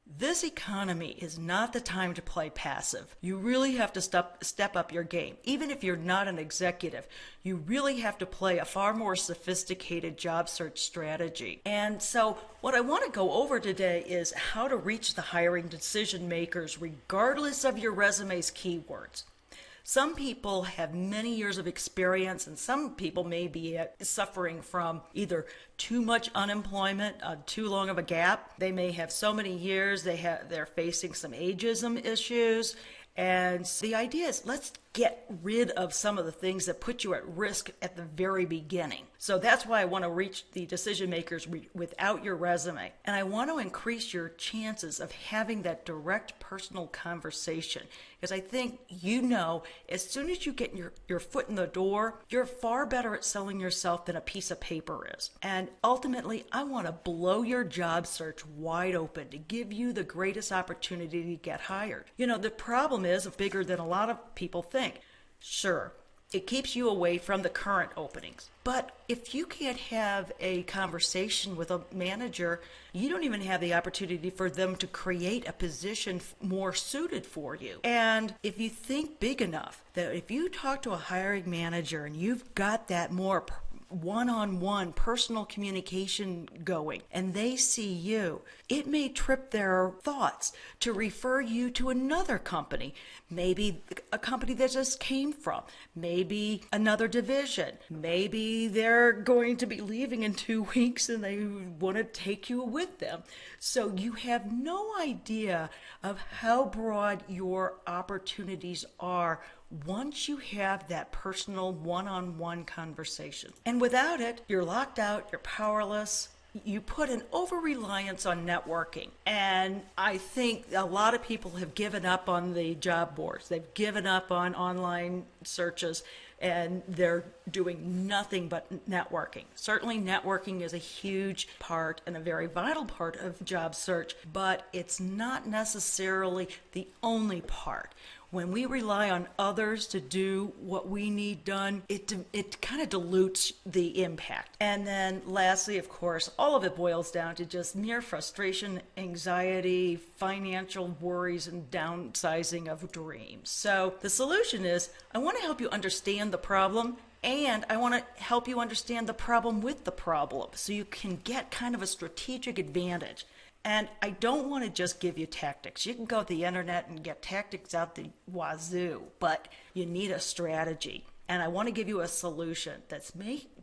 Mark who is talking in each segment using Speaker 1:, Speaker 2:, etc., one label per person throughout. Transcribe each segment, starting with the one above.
Speaker 1: This economy is not the time to play passive. You really have to step up your game. Even if you're not an executive, you really have to play a far more sophisticated job search strategy. And so what I want to go over today is how to reach the hiring decision makers regardless of your resume's keywords. Some people have many years of experience, and some people may be suffering from either too much unemployment, too long of a gap. They may have so many years, they're facing some ageism issues. And the idea is let's get rid of some of the things that put you at risk at the very beginning. So that's why I want to reach the decision makers without your resume. And I want to increase your chances of having that direct personal conversation. Because I think as soon as you get your foot in the door, you're far better at selling yourself than a piece of paper is. And ultimately, I want to blow your job search wide open to give you the greatest opportunity to get hired. The problem is bigger than a lot of people think. Sure, it keeps you away from the current openings. But if you can't have a conversation with a manager, you don't even have the opportunity for them to create a position more suited for you. And if you think big enough that if you talk to a hiring manager and you've got that more one-on-one personal communication going and they see you, it may trip their thoughts to refer you to another company, maybe a company that just came from, maybe another division, maybe they're going to be leaving in 2 weeks and they want to take you with them. So you have no idea of how broad your opportunities are once you have that personal one-on-one conversation. And without it, you're locked out, you're powerless. You put an over-reliance on networking. And I think a lot of people have given up on the job boards. They've given up on online searches, and they're doing nothing but networking. Certainly networking is a huge part and a very vital part of job search, but it's not necessarily the only part. When we rely on others to do what we need done, it kind of dilutes the impact. And then lastly, of course, all of it boils down to just mere frustration, anxiety, financial worries, and downsizing of dreams. So the solution is I want to help you understand the problem, and I want to help you understand the problem with the problem so you can get kind of a strategic advantage. And I don't want to just give you tactics. You can go to the internet and get tactics out the wazoo, but you need a strategy. And I want to give you a solution that's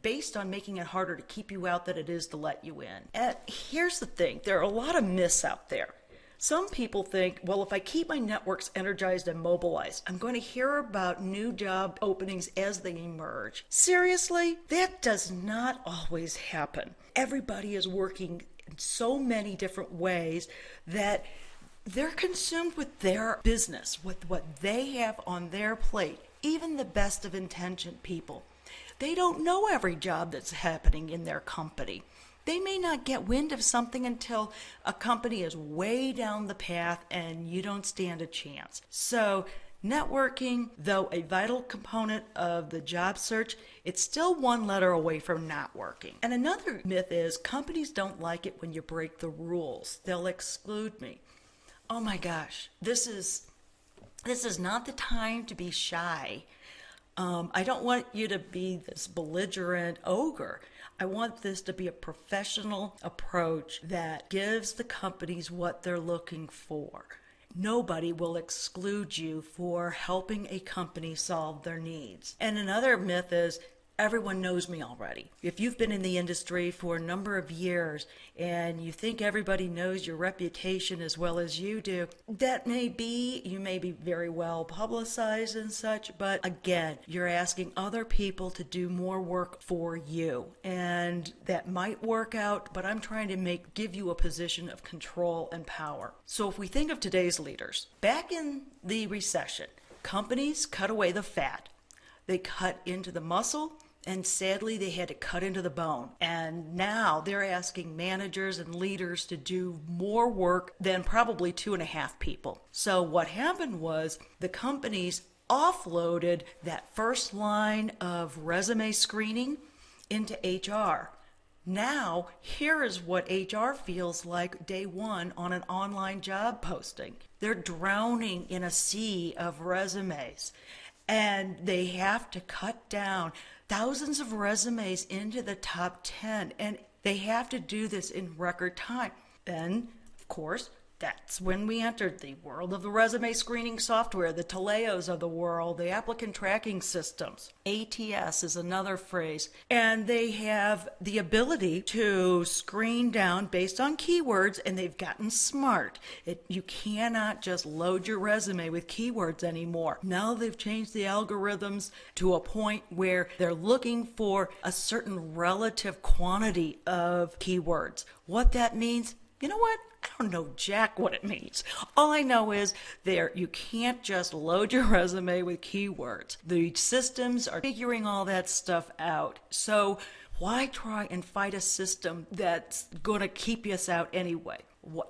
Speaker 1: based on making it harder to keep you out than it is to let you in. And here's the thing. There are a lot of myths out there. Some people think, well, if I keep my networks energized and mobilized, I'm going to hear about new job openings as they emerge. Seriously? That does not always happen. Everybody is working in so many different ways that they're consumed with their business, with what they have on their plate. Even the best of intentioned people, they don't know every job that's happening in their company. They may not get wind of something until a company is way down the path and you don't stand a chance. So networking, though a vital component of the job search, it's still one letter away from not working. And another myth is companies don't like it when you break the rules. They'll exclude me. Oh my gosh, this is not the time to be shy. I don't want you to be this belligerent ogre. I want this to be a professional approach that gives the companies what they're looking for. Nobody will exclude you for helping a company solve their needs. And another myth is everyone knows me already. If you've been in the industry for a number of years and you think everybody knows your reputation as well as you do, that may be, you may be very well publicized and such, but again, you're asking other people to do more work for you. And that might work out, but I'm trying to give you a position of control and power. So if we think of today's leaders, back in the recession, companies cut away the fat. They cut into the muscle, and sadly, they had to cut into the bone. And now they're asking managers and leaders to do more work than probably 2.5 people. So what happened was the companies offloaded that first line of resume screening into HR. Now, here is what HR feels like day one on an online job posting. They're drowning in a sea of resumes, and they have to cut down thousands of resumes into the top 10, and they have to do this in record time. Then, of course, that's when we entered the world of the resume screening software, the Taleos of the world, the applicant tracking systems. ATS is another phrase. And they have the ability to screen down based on keywords, and they've gotten smart. You cannot just load your resume with keywords anymore. Now they've changed the algorithms to a point where they're looking for a certain relative quantity of keywords. What that means, you know what? I don't know jack what it means. All I know is you can't just load your resume with keywords. The systems are figuring all that stuff out. So why try and fight a system that's going to keep us out anyway?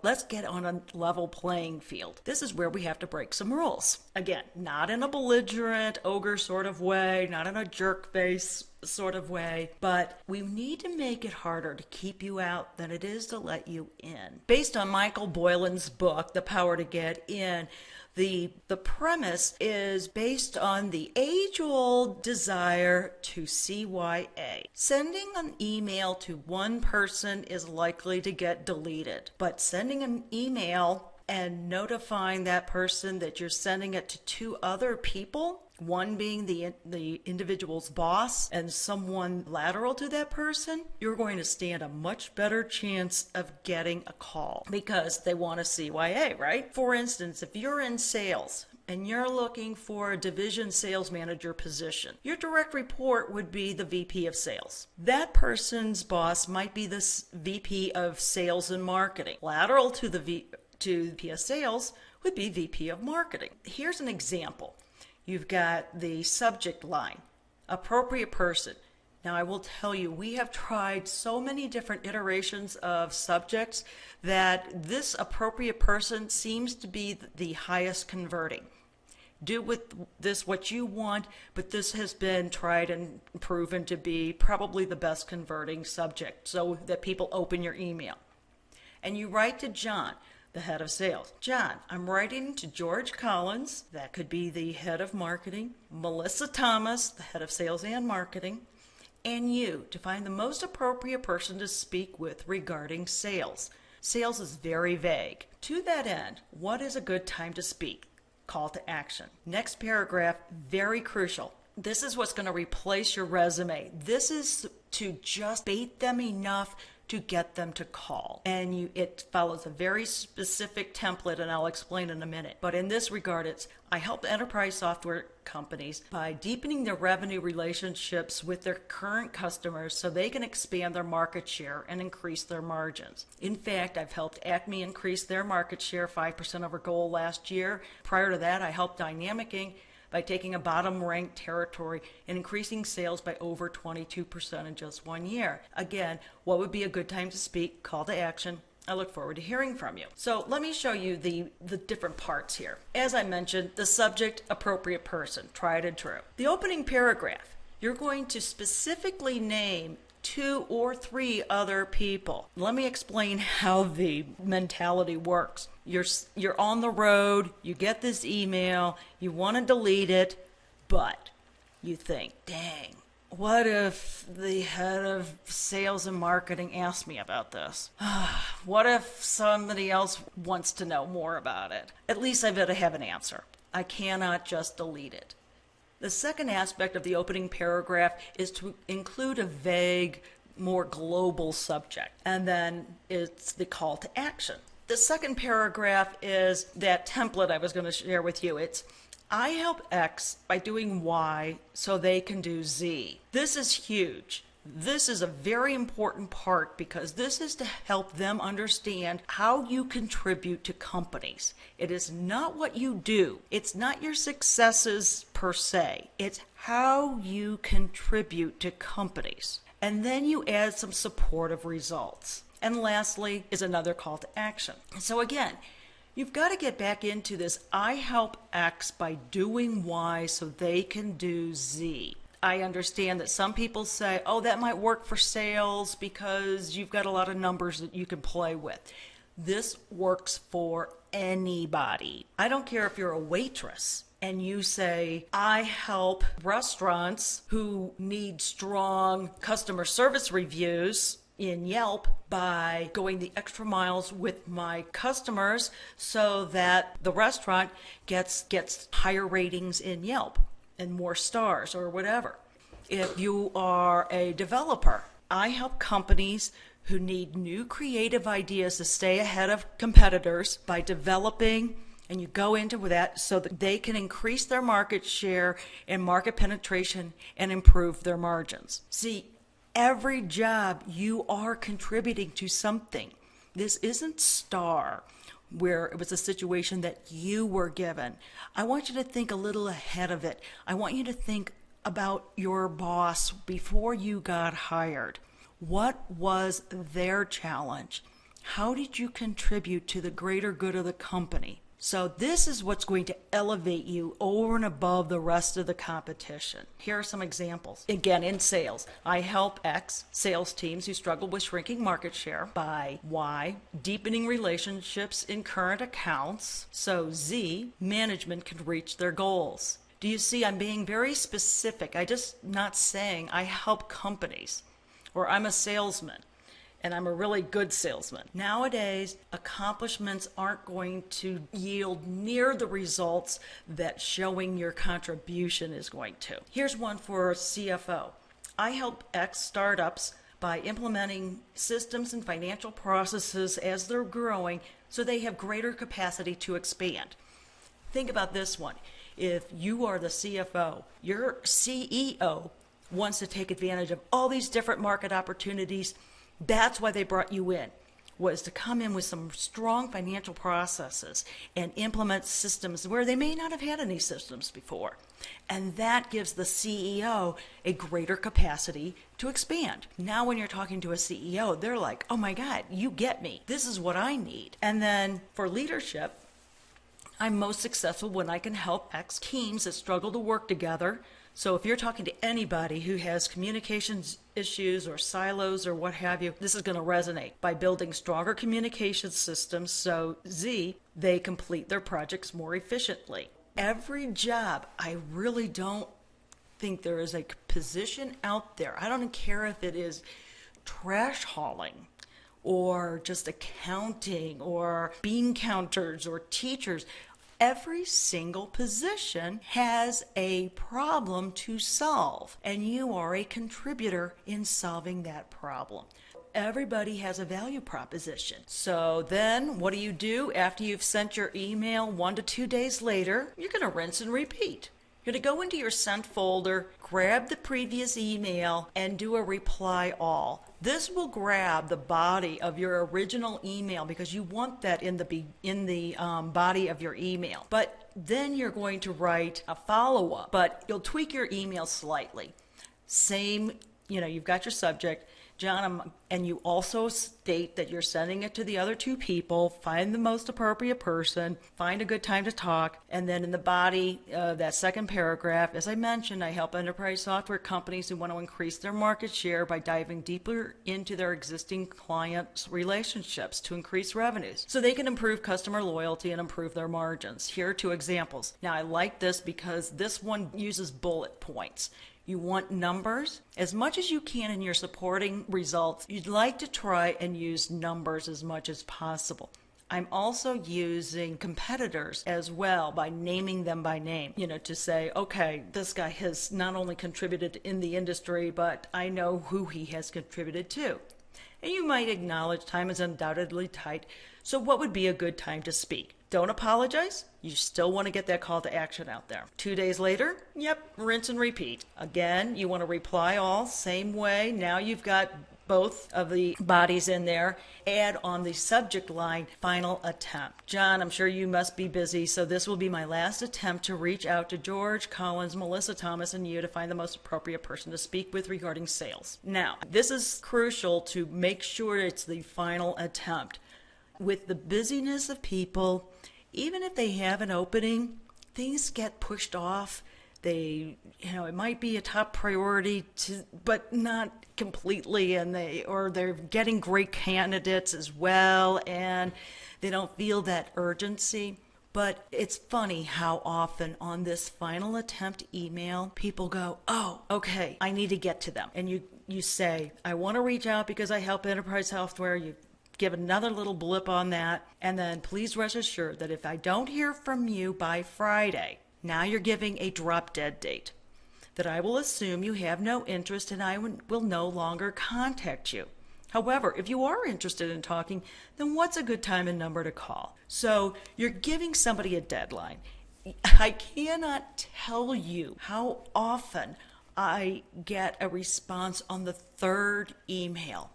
Speaker 1: Let's get on a level playing field. This is where we have to break some rules. Again, not in a belligerent ogre sort of way, not in a jerk face sort of way, but we need to make it harder to keep you out than it is to let you in. Based on Michael Boylan's book, The Power to Get In, the premise is based on the age-old desire to CYA. Sending an email to one person is likely to get deleted, but sending an email and notifying that person that you're sending it to two other people, one being the individual's boss and someone lateral to that person, you're going to stand a much better chance of getting a call because they want a CYA, right? For instance, if you're in sales and you're looking for a division sales manager position, your direct report would be the VP of sales. That person's boss might be the VP of sales and marketing. Lateral to the VP of sales would be VP of marketing. Here's an example. You've got the subject line, appropriate person. Now, I will tell you, we have tried so many different iterations of subjects that this appropriate person seems to be the highest converting. Do with this what you want, but this has been tried and proven to be probably the best converting subject so that people open your email. And you write to John, the head of sales. John, I'm writing to George Collins, that could be the head of marketing, Melissa Thomas, the head of sales and marketing, and you to find the most appropriate person to speak with regarding sales. Sales is very vague. To that end, what is a good time to speak? Call to action. Next paragraph, very crucial. This is what's going to replace your resume. This is to just bait them enough to get them to call. And it follows a very specific template, and I'll explain in a minute. But in this regard, I help enterprise software companies by deepening their revenue relationships with their current customers so they can expand their market share and increase their margins. In fact, I've helped Acme increase their market share 5% over goal last year. Prior to that, I helped Dynamic Inc. by taking a bottom-ranked territory and increasing sales by over 22% in just 1 year. Again, what would be a good time to speak? Call to action. I look forward to hearing from you. So let me show you the different parts here. As I mentioned, the subject, appropriate person, tried and true. The opening paragraph, you're going to specifically name 2 or 3 other people. Let me explain how the mentality works. You're on the road, you get this email, you want to delete it, but you think, dang, what if the head of sales and marketing asked me about this? What if somebody else wants to know more about it? At least I've got to have an answer. I cannot just delete it. The second aspect of the opening paragraph is to include a vague, more global subject, and then it's the call to action. The second paragraph is that template I was going to share with you. It's, I help X by doing Y so they can do Z. This is huge. This is a very important part because this is to help them understand how you contribute to companies. It is not what you do. It's not your successes per se. It's how you contribute to companies. And then you add some supportive results. And lastly is another call to action. So again, you've got to get back into this, I help X by doing Y so they can do Z. I understand that some people say, oh, that might work for sales because you've got a lot of numbers that you can play with. This works for anybody. I don't care if you're a waitress and you say, I help restaurants who need strong customer service reviews in Yelp by going the extra miles with my customers so that the restaurant gets higher ratings in Yelp and more stars or whatever. If you are a developer, I help companies who need new creative ideas to stay ahead of competitors by developing, and you go into that so that they can increase their market share and market penetration and improve their margins. See, every job you are contributing to something. This isn't star where it was a situation that you were given. I want you to think a little ahead of it. I want you to think about your boss before you got hired. What was their challenge? How did you contribute to the greater good of the company? So this is what's going to elevate you over and above the rest of the competition. Here are some examples. Again, in sales, I help X sales teams who struggle with shrinking market share by Y, deepening relationships in current accounts, so Z, management can reach their goals. Do you see, I'm being very specific. I just not saying I help companies or I'm a salesman. And I'm a really good salesman. Nowadays, accomplishments aren't going to yield near the results that showing your contribution is going to. Here's one for CFO. I help X startups by implementing systems and financial processes as they're growing so they have greater capacity to expand. Think about this one. If you are the CFO, your CEO wants to take advantage of all these different market opportunities. That's why they brought you in, was to come in with some strong financial processes and implement systems where they may not have had any systems before. And that gives the CEO a greater capacity to expand. Now when you're talking to a CEO, they're like, oh my God, you get me. This is what I need. And then for leadership, I'm most successful when I can help X teams that struggle to work together. So if you're talking to anybody who has communications issues or silos or what have you, this is going to resonate by building stronger communication systems so Z, they complete their projects more efficiently. Every job, I really don't think there is a position out there. I don't care if it is trash hauling or just accounting or bean counters or teachers. Every single position has a problem to solve, and you are a contributor in solving that problem. Everybody has a value proposition. So then what do? After you've sent your email 1 to 2 days later, you're going to rinse and repeat. You're going to go into your sent folder, grab the previous email, and do a reply all. This will grab the body of your original email because you want that in the body of your email. But then you're going to write a follow-up, but you'll tweak your email slightly. Same, you've got your subject. John, and you also state that you're sending it to the other two people, find the most appropriate person, find a good time to talk, and then in the body, that second paragraph, as I mentioned, I help enterprise software companies who want to increase their market share by diving deeper into their existing clients' relationships to increase revenues, so they can improve customer loyalty and improve their margins. Here are 2 examples. Now, I like this because this one uses bullet points. You want numbers. As much as you can in your supporting results, you'd like to try and use numbers as much as possible. I'm also using competitors as well by naming them by name, to say, okay, this guy has not only contributed in the industry, but I know who he has contributed to. And you might acknowledge time is undoubtedly tight, so what would be a good time to speak? Don't apologize. You still want to get that call to action out there. 2 days later, rinse and repeat. Again, you want to reply all, same way. Now you've got both of the bodies in there. Add on the subject line, final attempt. John, I'm sure you must be busy, so this will be my last attempt to reach out to George, Collins, Melissa, Thomas, and you to find the most appropriate person to speak with regarding sales. Now, this is crucial to make sure it's the final attempt. With the busyness of people, even if they have an opening, things get pushed off it might be a top priority but not completely, and they're getting great candidates as well, and they don't feel that urgency. But it's funny how often on this final attempt email, people go, oh, okay, I need to get to them. And you say, I want to reach out because I help enterprise software. You give another little blip on that. And then please rest assured that if I don't hear from you by Friday, now you're giving a drop dead date, that I will assume you have no interest and I will no longer contact you. However, if you are interested in talking, then what's a good time and number to call? So you're giving somebody a deadline. I cannot tell you how often I get a response on the third email,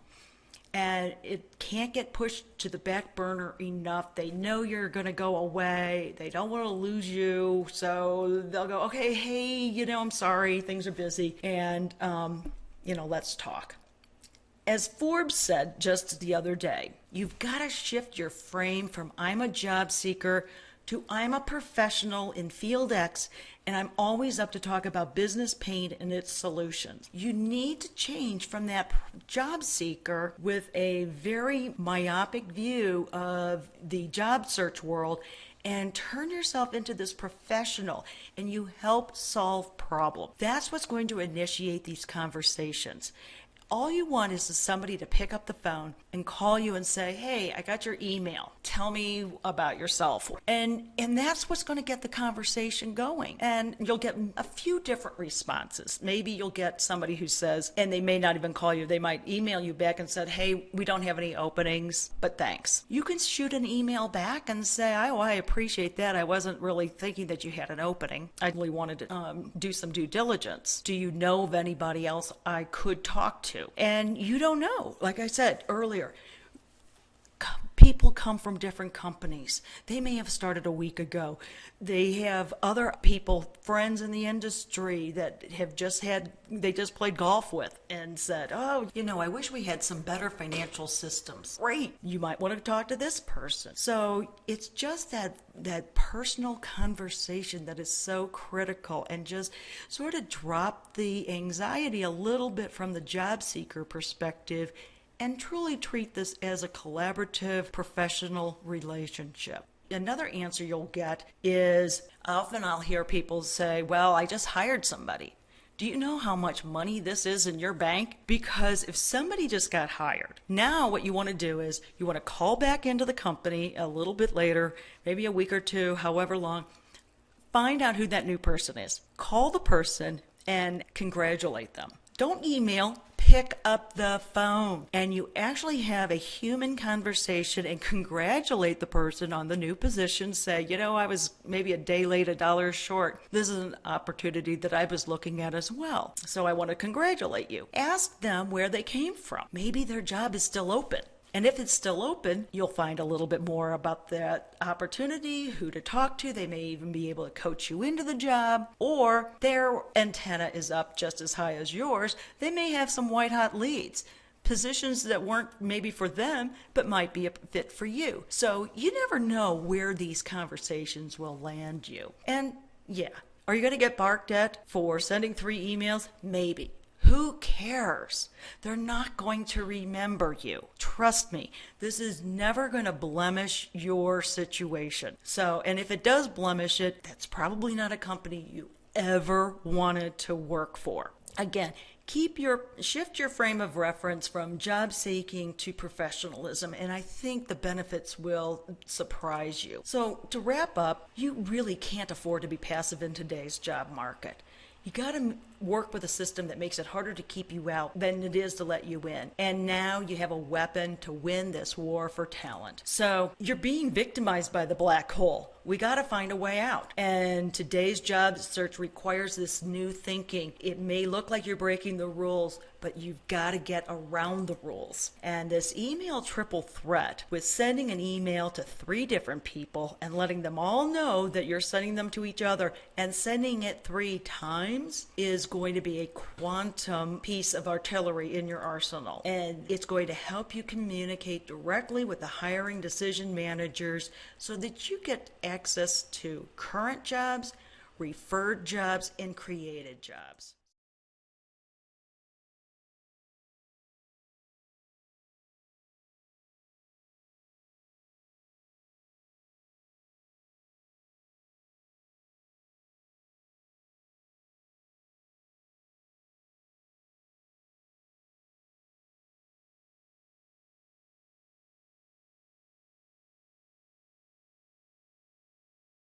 Speaker 1: and it can't get pushed to the back burner enough. They know you're going to go away. They don't want to lose you. So they'll go, okay, hey, I'm sorry, things are busy, and, let's talk. As Forbes said just the other day, you've got to shift your frame from I'm a job seeker to I'm a professional in field X, and I'm always up to talk about business pain and its solutions. You need to change from that job seeker with a very myopic view of the job search world and turn yourself into this professional, and you help solve problems. That's what's going to initiate these conversations. All you want is somebody to pick up the phone and call you and say, hey, I got your email. Tell me about yourself. And that's what's going to get the conversation going. And you'll get a few different responses. Maybe you'll get somebody who says, and they may not even call you, they might email you back and said, hey, we don't have any openings, but thanks. You can shoot an email back and say, oh, I appreciate that. I wasn't really thinking that you had an opening. I really wanted to do some due diligence. Do you know of anybody else I could talk to? And you don't know. Like I said earlier, people come from different companies. They may have started a week ago. They have other people, friends in the industry that they just played golf with and said, oh, I wish we had some better financial systems. Great. You might want to talk to this person. So it's just that personal conversation that is so critical, and just sort of drop the anxiety a little bit from the job seeker perspective and truly treat this as a collaborative professional relationship. Another answer you'll get is, often I'll hear people say, well, I just hired somebody. Do you know how much money this is in your bank? Because if somebody just got hired, now what you want to do is you want to call back into the company a little bit later, maybe a week or two, however long, find out who that new person is. Call the person and congratulate them. Don't email. Pick up the phone, and you actually have a human conversation and congratulate the person on the new position. Say, I was maybe a day late, $1 short. This is an opportunity that I was looking at as well. So I want to congratulate you. Ask them where they came from. Maybe their job is still open. And if it's still open, you'll find a little bit more about that opportunity, who to talk to. They may even be able to coach you into the job, or their antenna is up just as high as yours. They may have some white hot leads, positions that weren't maybe for them, but might be a fit for you. So you never know where these conversations will land you. And yeah, are you going to get barked at for sending 3 emails? Maybe. Who cares? They're not going to remember you. Trust me, this is never going to blemish your situation. So, and if it does blemish it, that's probably not a company you ever wanted to work for. Again, shift your frame of reference from job seeking to professionalism, and I think the benefits will surprise you. So to wrap up, you really can't afford to be passive in today's job market. You got to work with a system that makes it harder to keep you out than it is to let you in. And now you have a weapon to win this war for talent. So you're being victimized by the black hole. We got to find a way out. And today's job search requires this new thinking. It may look like you're breaking the rules, but you've got to get around the rules. And this email triple threat with sending an email to 3 different people and letting them all know that you're sending them to each other and sending it 3 times is going to be a quantum piece of artillery in your arsenal. And it's going to help you communicate directly with the hiring decision managers so that you get access to current jobs, referred jobs, and created jobs.